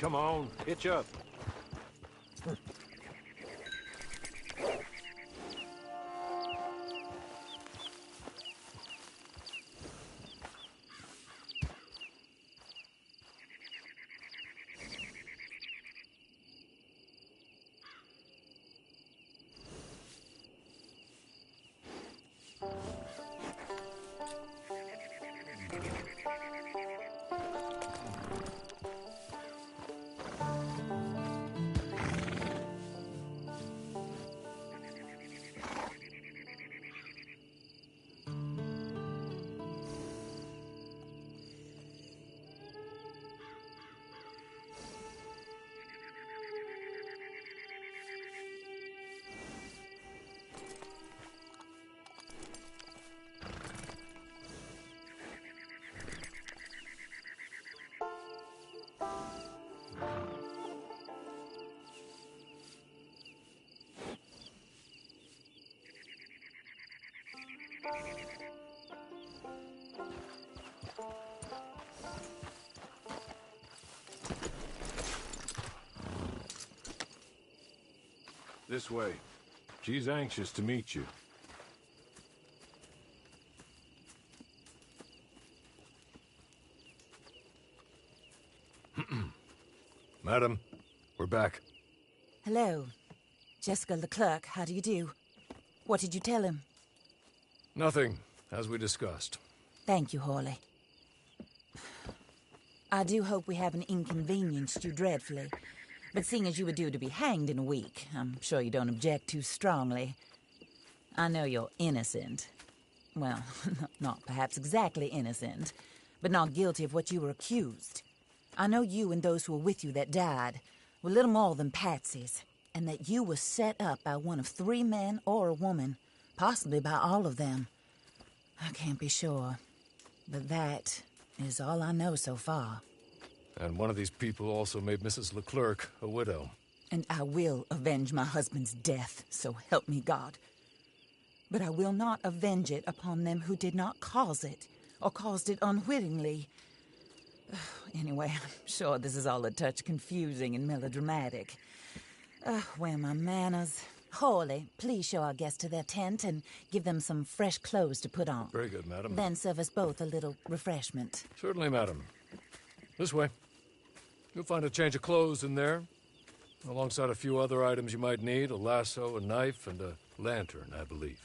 Come on, hitch up. This way. She's anxious to meet you. Madam, we're back. Hello. Jessica Leclerc, how do you do? What did you tell him? Nothing, as we discussed. Thank you, Hawley. I do hope we haven't inconvenienced you dreadfully. But seeing as you were due to be hanged in a week, I'm sure you don't object too strongly. I know you're innocent. Well, not perhaps exactly innocent, but not guilty of what you were accused. I know you and those who were with you that died were little more than patsies, and that you were set up by one of 3 men or a woman, possibly by all of them. I can't be sure, but that is all I know so far. And one of these people also made Mrs. Leclerc a widow. And I will avenge my husband's death, so help me God. But I will not avenge it upon them who did not cause it, or caused it unwittingly. Anyway, I'm sure this is all a touch confusing and melodramatic. Where are my manners? Hawley, please show our guests to their tent and give them some fresh clothes to put on. Very good, madam. Then serve us both a little refreshment. Certainly, madam. This way. You'll find a change of clothes in there, alongside a few other items you might need, a lasso, a knife, and a lantern, I believe.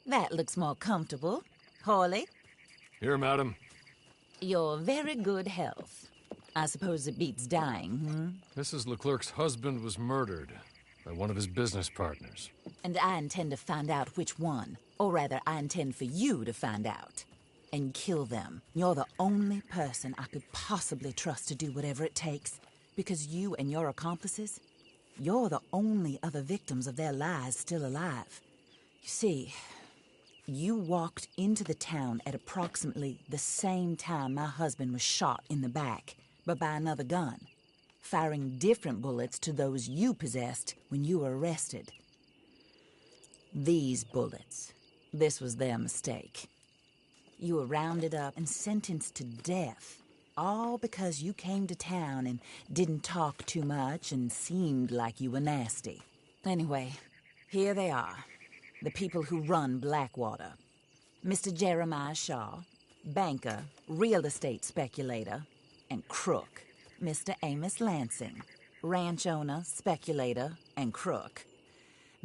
That looks more comfortable. Hawley, Here, madam. your very good health. I suppose it beats dying, Mrs. Leclerc's husband was murdered by one of his business partners. And I intend to find out which one. Or rather, I intend for you to find out. And kill them. You're the only person I could possibly trust to do whatever it takes. Because you and your accomplices, you're the only other victims of their lies still alive. You see, you walked into the town at approximately the same time my husband was shot in the back, but by another gun, firing different bullets to those you possessed when you were arrested. These bullets, this was their mistake. You were rounded up and sentenced to death, all because you came to town and didn't talk too much and seemed like you were nasty. Anyway, here they are, the people who run Blackwater. Mr. Jeremiah Shaw, banker, real estate speculator, and crook. Mr. Amos Lansing, ranch owner, speculator, and crook.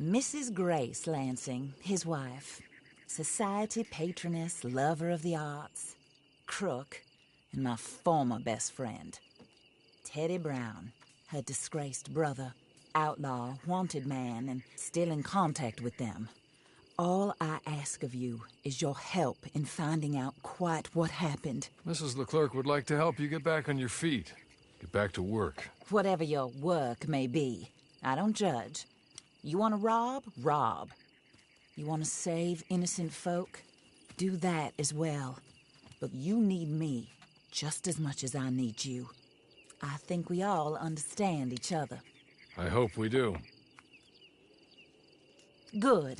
Mrs. Grace Lansing, his wife, society patroness, lover of the arts, crook, and my former best friend. Teddy Brown, her disgraced brother, outlaw, wanted man, and still in contact with them. All I ask of you is your help in finding out quite what happened. Mrs. Leclerc would like to help you get back on your feet. Get back to work. Whatever your work may be, I don't judge. You want to rob? Rob. You want to save innocent folk? Do that as well. But you need me just as much as I need you. I think we all understand each other. I hope we do. Good.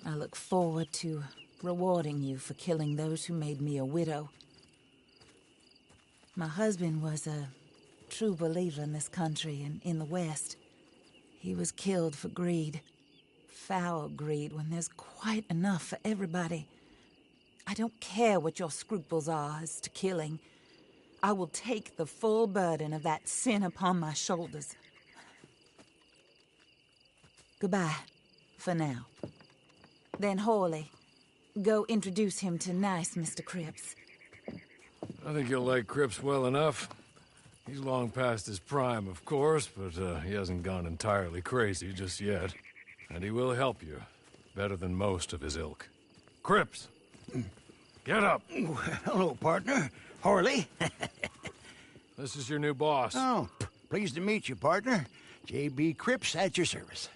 I look forward to rewarding you for killing those who made me a widow. My husband was a true believer in this country and in the West. He was killed for greed. Foul greed when there's quite enough for everybody. I don't care what your scruples are as to killing. I will take the full burden of that sin upon my shoulders. Goodbye, for now. Then Hawley, go introduce him to nice Mr. Cripps. I think you'll like Cripps well enough. He's long past his prime, of course, but he hasn't gone entirely crazy just yet. And he will help you, better than most of his ilk. Cripps! Get up! Hello, partner. Harley. This is your new boss. Oh, pleased to meet you, partner. J.B. Cripps at your service.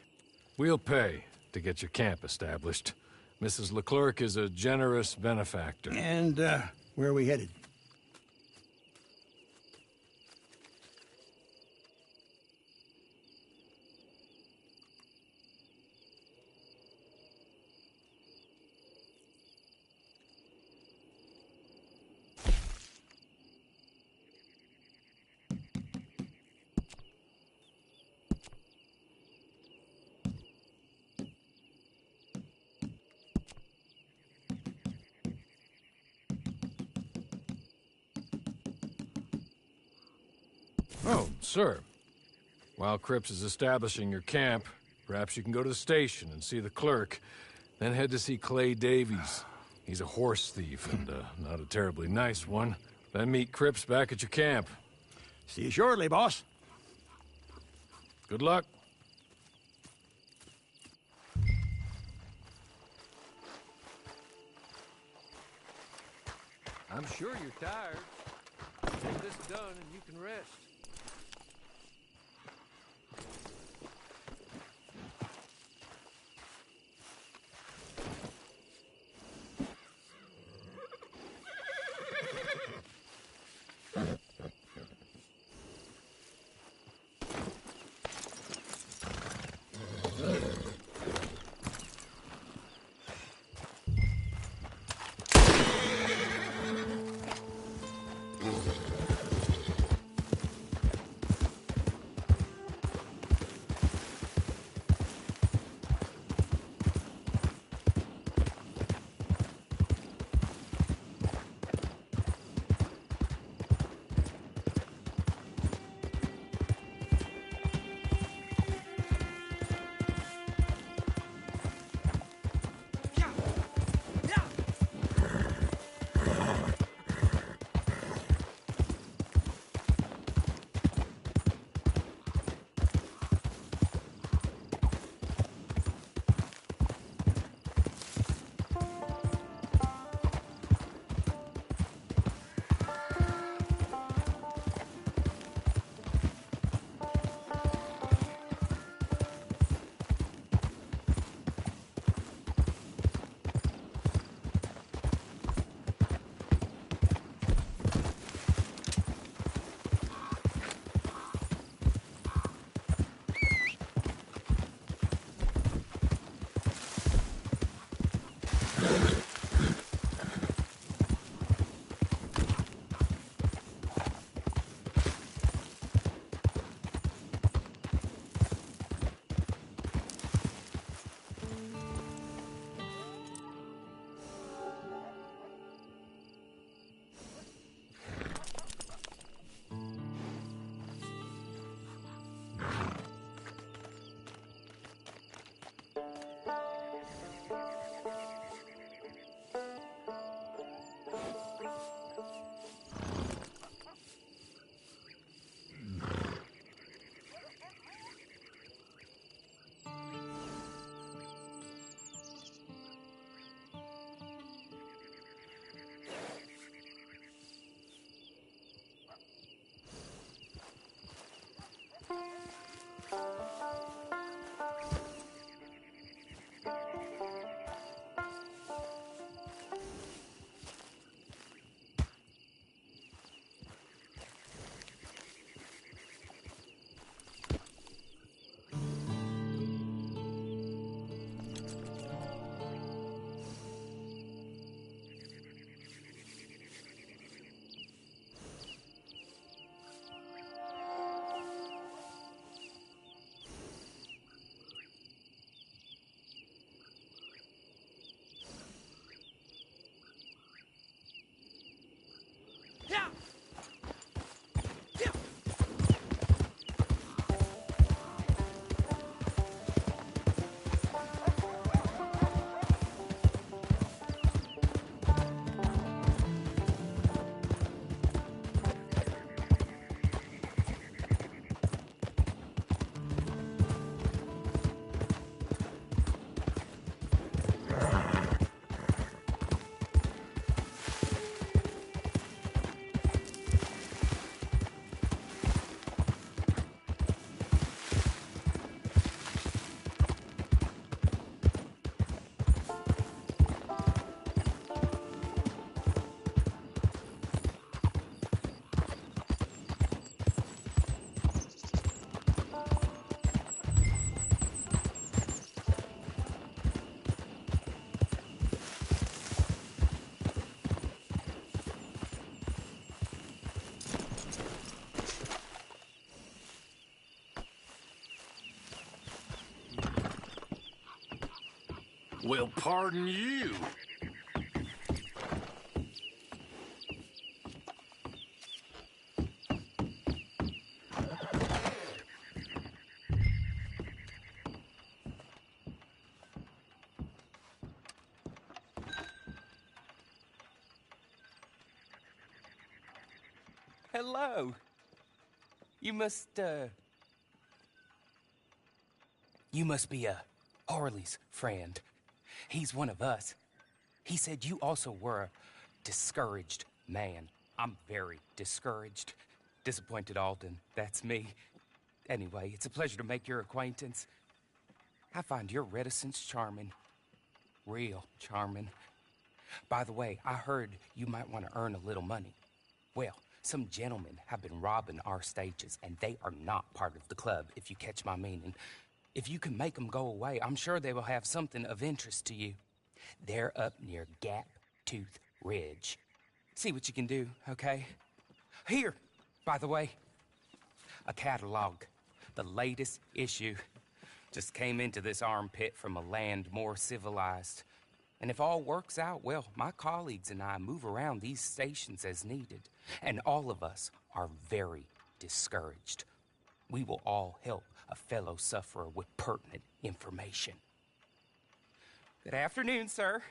We'll pay to get your camp established. Mrs. Leclerc is a generous benefactor. And, where are we headed? Oh, sir. While Cripps is establishing your camp, perhaps you can go to the station and see the clerk, then head to see Clay Davies. He's a horse thief, and not a terribly nice one. Then meet Cripps back at your camp. See you shortly, boss. Good luck. I'm sure you're tired. Get this done and you can rest. Well, pardon you. Hello. You must be Harley's friend. He's one of us. He said you also were a discouraged man. I'm very discouraged. Disappointed Alden, that's me. Anyway, it's a pleasure to make your acquaintance. I find your reticence charming. Real charming. By the way, I heard you might want to earn a little money. Well, some gentlemen have been robbing our stages, and they are not part of the club, if you catch my meaning. If you can make them go away, I'm sure they will have something of interest to you. They're up near Gap Tooth Ridge. See what you can do, okay? Here, by the way, a catalog. The latest issue. Just came into this armpit from a land more civilized. And if all works out, well, my colleagues and I move around these stations as needed. And all of us are very discouraged. We will all help a fellow sufferer with pertinent information. Good afternoon, sir.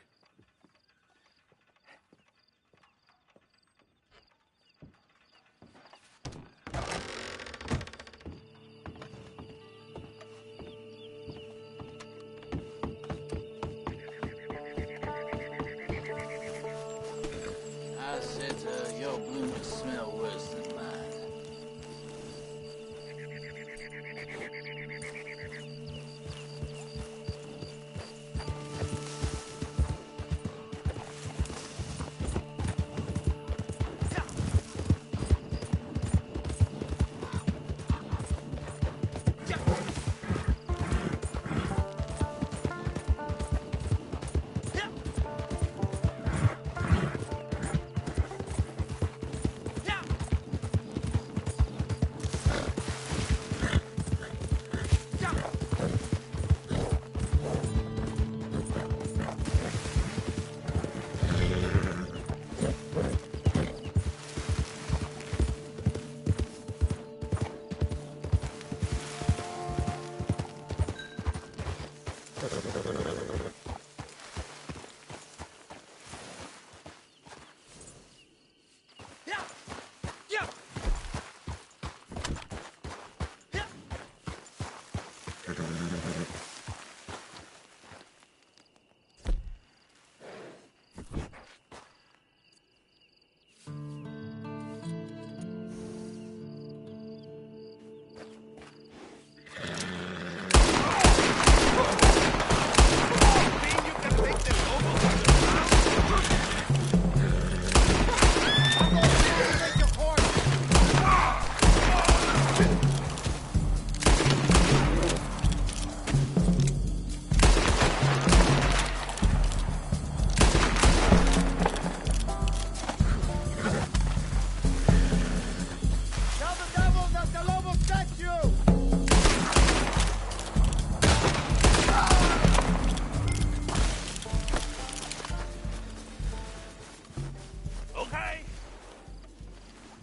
I said to her, your bloomers smell worse than mine.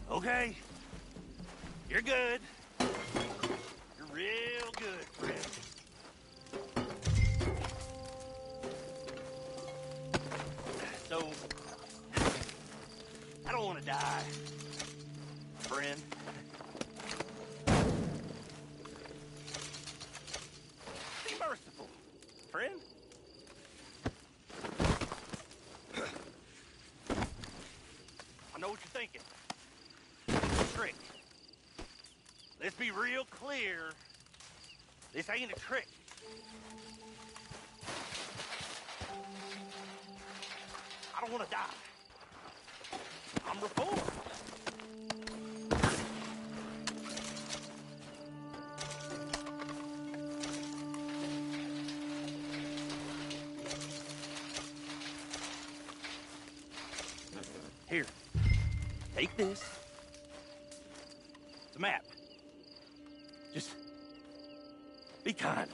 Okay. You're good. You're real good, friend. So, I don't want to die, friend. Be merciful, friend. I know what you're thinking. Trick. Let's be real clear. This ain't a trick. I don't want to die. I'm reformed. Here, take this. It's a map. Just be kind.